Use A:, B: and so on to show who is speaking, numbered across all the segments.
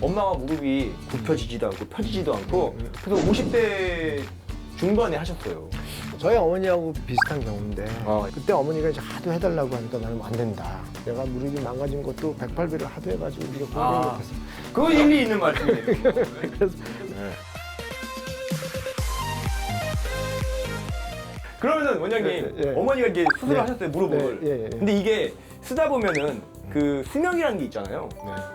A: 엄마가 무릎이 굽혀지지도 않고 펴지지도 않고 그래서 50대 중반에 하셨어요.
B: 저희 어머니하고 비슷한 경우인데
A: 아.
B: 그때 어머니가 이제 하도 해달라고 하니까 나는 안 된다. 내가 무릎이 망가진 것도 108배를 하도 해가지고 네가 공부를
A: 아.
B: 못했어.
A: 그거 일리 있는 말씀이에요.
B: 그래서
A: 그러면은 원장님
B: 예, 예.
A: 어머니가 이제 수술을
B: 예.
A: 하셨어요 무릎을.
B: 예, 예, 예.
A: 근데 이게 쓰다 보면은 그 수명이라는 게 있잖아요.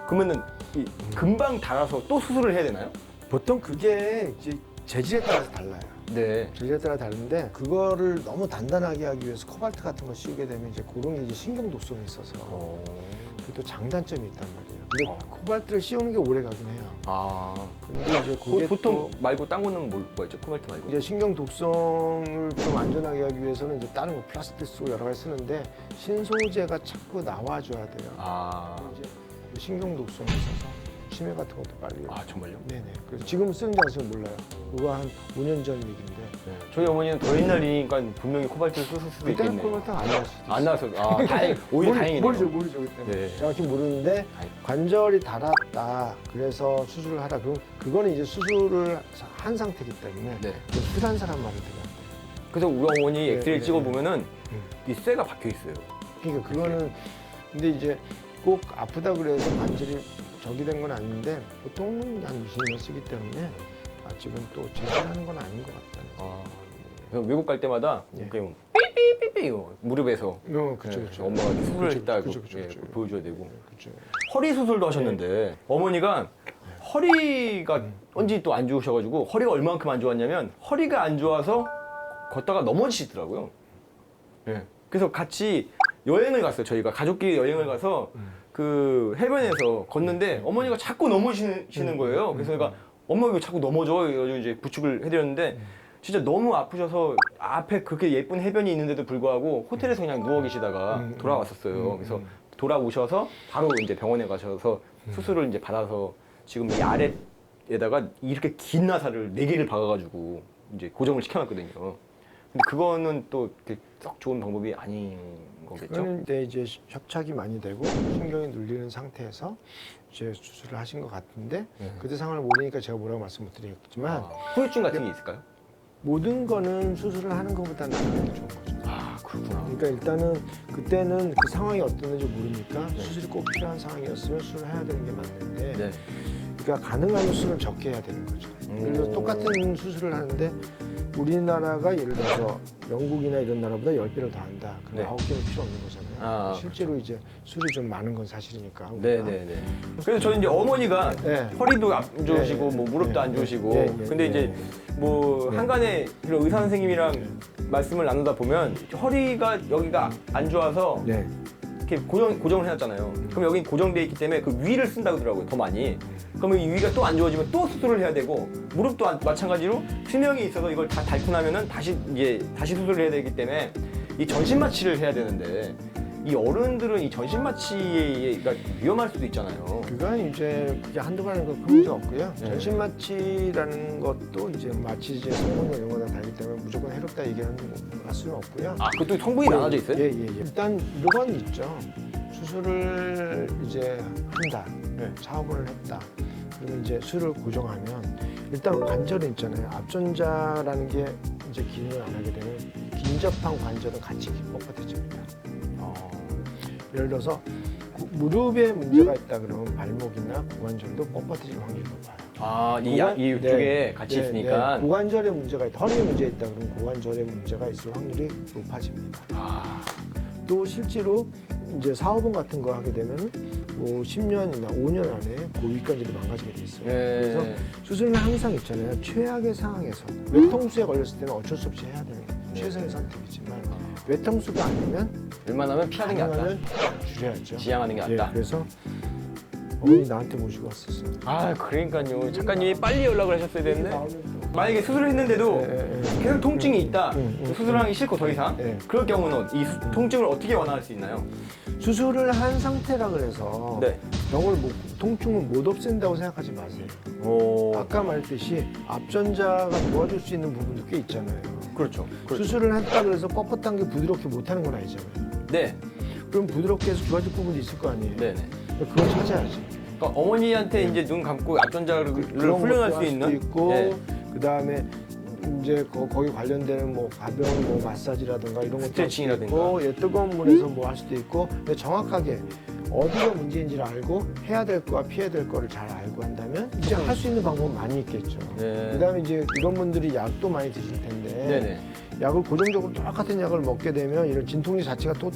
A: 그러면은 이 금방 닳아서 또 수술을 해야 되나요?
B: 보통 그게 이제 재질에 따라서 달라요.
A: 네.
B: 재질에 따라 다른데 그거를 너무 단단하게 하기 위해서 코발트 같은 거 씌우게 되면 이제 그런 게 이제 신경 독성이 있어서 그게 또 장단점이 있단 말이에요. 근데 코발트를 씌우는 게 오래 가긴 해요.
A: 아.
B: 근데 이제 그게
A: 보통
B: 또
A: 말고 딴 거는 뭐였죠? 코발트 말고.
B: 이제 신경 독성을 좀 안전하게 하기 위해서는 이제 다른 거 플라스틱 쓰고 여러 가지 쓰는데 신소재가 자꾸 나와줘야 돼요.
A: 아.
B: 이제 신경 독성이 있어서 치매 같은 것도 빨리.
A: 아 정말요?
B: 네네. 그래서 지금 쓰는지 안 쓰는지 몰라요. 그거 한 5년 전 얘기인데.
A: 네. 저희 어머니는 더 옛날이니까 분명히 코발트를 쓰실 수도
B: 그때는
A: 있겠네요.
B: 코발트 안 나왔을 수도
A: 안 나와서 아 다행 오히려 다행이네요.
B: 모르죠 그때.
A: 네.
B: 정확히 모르는데 관절이 닳았다. 그래서 수술을 하라. 그거는 이제 수술을 한 상태이기 때문에
A: 네.
B: 흔한 사람 말을 들어요.
A: 그래서 우리 어머니
B: 네,
A: 엑스레이
B: 네,
A: 찍어 보면은
B: 네.
A: 이 쇠가 박혀 있어요.
B: 그러니까 그거는 근데 이제 꼭 아프다 그래서 관절이 저기 된 건 아닌데 보통은 한 20년 쓰기 때문에 아직은 또 제대하는 건 아닌 것 같다는.
A: 아. 그래서 외국 갈 때마다
B: 예.
A: 그냥 삐삐삐삐 무릎에서
B: 그쵸.
A: 엄마가 수술을
B: 그쵸,
A: 했다고
B: 그쵸, 그쵸,
A: 예,
B: 그쵸.
A: 보여줘야 되고
B: 그렇죠.
A: 허리 수술도 하셨는데 어머니가 허리가 언제 또 안 좋으셔가지고 허리가 얼만큼 안 좋았냐면 허리가 안 좋아서 걷다가 넘어지시더라고요. 예. 그래서 같이 여행을 갔어요. 저희가 가족끼리 여행을 가서 그 해변에서 걷는데 어머니가 자꾸 넘어지시는 거예요. 그래서 내가 엄마 왜 자꾸 넘어져? 이러고 이제 부축을 해드렸는데 진짜 너무 아프셔서 앞에 그렇게 예쁜 해변이 있는데도 불구하고 호텔에서 그냥 누워 계시다가 돌아왔었어요. 그래서 돌아오셔서 바로 이제 병원에 가셔서 수술을 이제 받아서 지금 이 아래에다가 이렇게 긴 나사를 4개를 박아가지고 이제 고정을 시켜놨거든요. 근데 그거는 또 이렇게 썩 좋은 방법이 아닌 거겠죠?
B: 그런데 이제 협착이 많이 되고 신경이 눌리는 상태에서 이제 수술을 하신 것 같은데 그때 상황을 모르니까 제가 뭐라고 말씀 못 드리겠지만
A: 후유증 같은 게 있을까요?
B: 모든 거는 수술을 하는 것보다 나은 게 좋은 거죠.
A: 아 그렇구나.
B: 그러니까 일단은 그때는 그 상황이 어땠는지 모르니까 수술이 꼭 필요한 상황이었으면 수술을 해야 되는 게 맞는데
A: 네.
B: 그러니까 가능하면 수술을 적게 해야 되는 거죠. 그래서 똑같은 수술을 하는데 우리나라가 예를 들어서 영국이나 이런 나라보다 10배를 더 한다. 그럼
A: 네.
B: 9개는 필요 없는 거잖아요.
A: 아,
B: 실제로 이제 술이 좀 많은 건 사실이니까.
A: 네네네. 그래서 저는 이제 어머니가
B: 네.
A: 허리도 안 좋으시고
B: 네.
A: 뭐 무릎도
B: 네.
A: 안 좋으시고
B: 네. 네.
A: 근데 이제 뭐 한간에 이런 의사 선생님이랑 말씀을 나누다 보면 허리가 여기가 안 좋아서
B: 네.
A: 이렇게 고정을 해놨잖아요. 그럼 여기 고정돼 있기 때문에 그 위를 쓴다고 하더라고요. 더 많이. 그러면 이 위가 또 안 좋아지면 또 수술을 해야 되고 무릎도 마찬가지로 수명이 있어서 이걸 다 닳고 나면은 다시 수술을 해야 되기 때문에 이 전신 마취를 해야 되는데 이 어른들은 이 전신 마취가 위험할 수도 있잖아요.
B: 그건 이제 그게 한두 번 하는 거 큰 문제 없고요.
A: 네.
B: 전신 마취라는 것도 이제 마취제 성분 이런 거다 다르기 때문에 무조건 해롭다 얘기하는 할 수는 없고요.
A: 아, 그것도 성분이 나눠져 있어요?
B: 예. 일단 이건 있죠. 수술을 이제 한다.
A: 네.
B: 사업을 했다. 그러면 이제 수를 고정하면 일단 관절이 있잖아요. 앞전자라는 게 이제 기능을 안 하게 되면 긴접한 관절은 같이 뻣뻣해집니다. 예를 들어서 무릎에 문제가 있다 그러면 발목이나 고관절도 뻣뻣해질 확률이 높아요.
A: 아, 이쪽에 같이 있으니까.
B: 고관절에 문제가 있다, 허리에 문제가 있다 그러면 고관절에 문제가 있을 확률이 높아집니다. 또 실제로 이제 사업원 같은 거 하게 되면 뭐 10년이나 5년 안에 그 윗관절이 망가지게 돼 있어요. 그래서 수술은 항상 있잖아요. 최악의 상황에서 외통수에 걸렸을 때는 어쩔 수 없이 해야 되는 최선의 선택이지만 외통수가 아니면
A: 웬만하면 피하는 게 낫다.
B: 가능하면 줄여야죠.
A: 지양하는 게 낫다.
B: 예, 그래서 어머니 나한테 모시고 왔었어요.
A: 아, 그러니까요. 작가님이 빨리 연락을 하셨어야 되는데 만약에 수술을 했는데도 계속 통증이 있다. 수술하기 싫고 더 이상. 그럴 경우는 이 통증을 어떻게 완화할 수 있나요?
B: 수술을 한 상태라 그래서
A: 네.
B: 통증을 못 없앤다고 생각하지 마세요.
A: 오.
B: 아까 말했듯이 앞전자가 도와줄 수 있는 부분도 꽤 있잖아요.
A: 그렇죠.
B: 수술을 했다 그래서 뻣뻣한 게 부드럽게 못하는 건 아니잖아요.
A: 네.
B: 그럼 부드럽게 해서 좋아질 부분도 있을 거 아니에요.
A: 네네.
B: 그걸 찾아야지.
A: 그러니까 어머니한테 이제 눈 감고 앞전자를
B: 그런
A: 훈련할
B: 것도
A: 수
B: 할
A: 있는.
B: 수도 있고
A: 예.
B: 그다음에 이제 거기 관련되는 뭐 가벼운 뭐 마사지라든가 이런 것도 할 수도
A: 스트레칭이라든가.
B: 있고 예, 뜨거운 물에서 뭐 할 수도 있고 근데 정확하게 어디가 문제인지를 알고 해야 될 거와 피해야 될 거를 잘 알고 한다면 이제 할 수 있는 방법은 많이 있겠죠.
A: 네.
B: 그다음에 이제 이런 분들이 약도 많이 드실 텐데
A: 네네.
B: 약을 고정적으로 똑같은 약을 먹게 되면 이런 진통제 자체가 또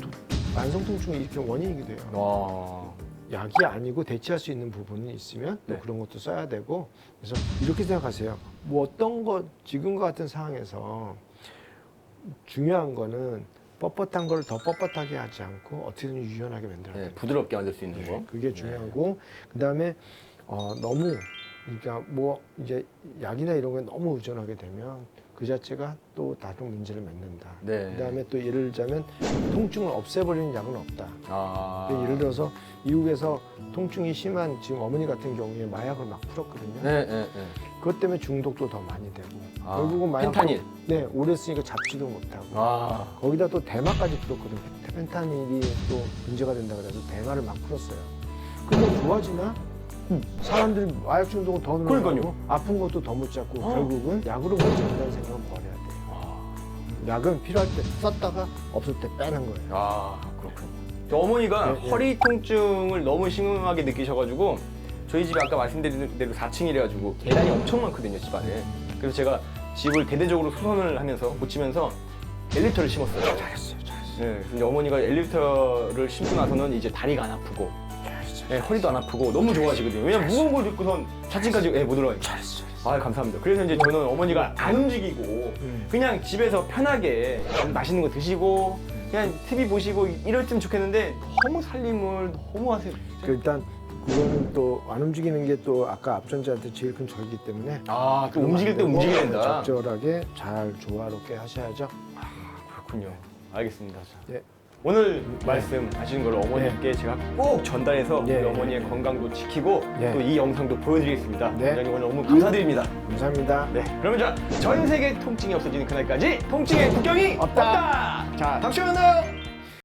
B: 만성 통증이 일으키는 원인이기도 해요.
A: 와.
B: 약이 아니고 대체할 수 있는 부분이 있으면 또
A: 네.
B: 그런 것도 써야 되고 그래서 이렇게 생각하세요. 뭐 어떤 것 지금과 같은 상황에서 중요한 거는 뻣뻣한 걸 더 뻣뻣하게 하지 않고 어떻게든 유연하게 만들어야
A: 네,
B: 돼요.
A: 부드럽게 만들 수 있는 거.
B: 그게 중요하고 그다음에 너무 그러니까 뭐 이제 약이나 이런 거에 너무 의존하게 되면 그 자체가 또 다른 문제를 맺는다.
A: 네.
B: 그다음에 또 예를 들자면 통증을 없애버리는 약은 없다.
A: 아.
B: 근데 예를 들어서 미국에서 통증이 심한 지금 어머니 같은 경우에 마약을 막 풀었거든요.
A: 네, 네, 네.
B: 그것 때문에 중독도 더 많이 되고
A: 아,
B: 결국은 마약
A: 펜타닐.
B: 네, 오래 쓰니까 잡지도 못하고
A: 아.
B: 거기다 또 대마까지 풀었거든요. 펜타닐이 또 문제가 된다 그래서 대마를 막 풀었어요. 근데 좋아지나? 사람들이 마약 중독은 더 늘어나고
A: 그러니까요.
B: 아픈 것도 더 못 잡고 결국은 약으로 멀쩡하다는 생각은 버려야 돼요. 약은 필요할 때 썼다가 없을 때 빼는 거예요.
A: 아, 그렇군요. 저 어머니가
B: 네, 네.
A: 허리 통증을 너무 심하게 느끼셔가지고 저희 집이 아까 말씀드린 대로 4층이래가지고 계단이 엄청 많거든요, 집안에. 그래서 제가 집을 대대적으로 수선을 하면서 고치면서 엘리베이터를 심었어요.
B: 잘했어요.
A: 네, 근데 어머니가 엘리베이터를 심고 나서는 이제 다리가 안 아프고 네, 허리도 안 아프고 너무 좋아하시거든요. 왜냐면 무거운 걸 입고선 4층까지 못 올라가요.
B: 잘했어요.
A: 아, 감사합니다. 그래서 이제 저는 어머니가 안 움직이고 그냥 집에서 편하게 맛있는 거 드시고 그냥 TV 보시고 이랬으면 좋겠는데 너무 살림을 너무 하세요.
B: 그 일단 그거는 또 안 움직이는 게 또 아까 앞전자한테 제일 큰 적이기 때문에
A: 아, 또
B: 그러면
A: 움직일
B: 안
A: 때
B: 되고
A: 움직여야 된다.
B: 적절하게 잘 조화롭게 하셔야죠.
A: 그렇군요. 알겠습니다.
B: 네.
A: 오늘 말씀하시는 걸 어머니께 제가 꼭 전달해서
B: 네.
A: 우리 어머니의 건강도 지키고
B: 네.
A: 또 이 영상도 보여드리겠습니다.
B: 네.
A: 원장님 오늘 너무 감사드립니다.
B: 감사합니다.
A: 네, 그러면 자, 전 세계 통증이 없어지는 그날까지 통증의 국경이
B: 없다.
A: 없다. 자, 다음 시간에 만나요.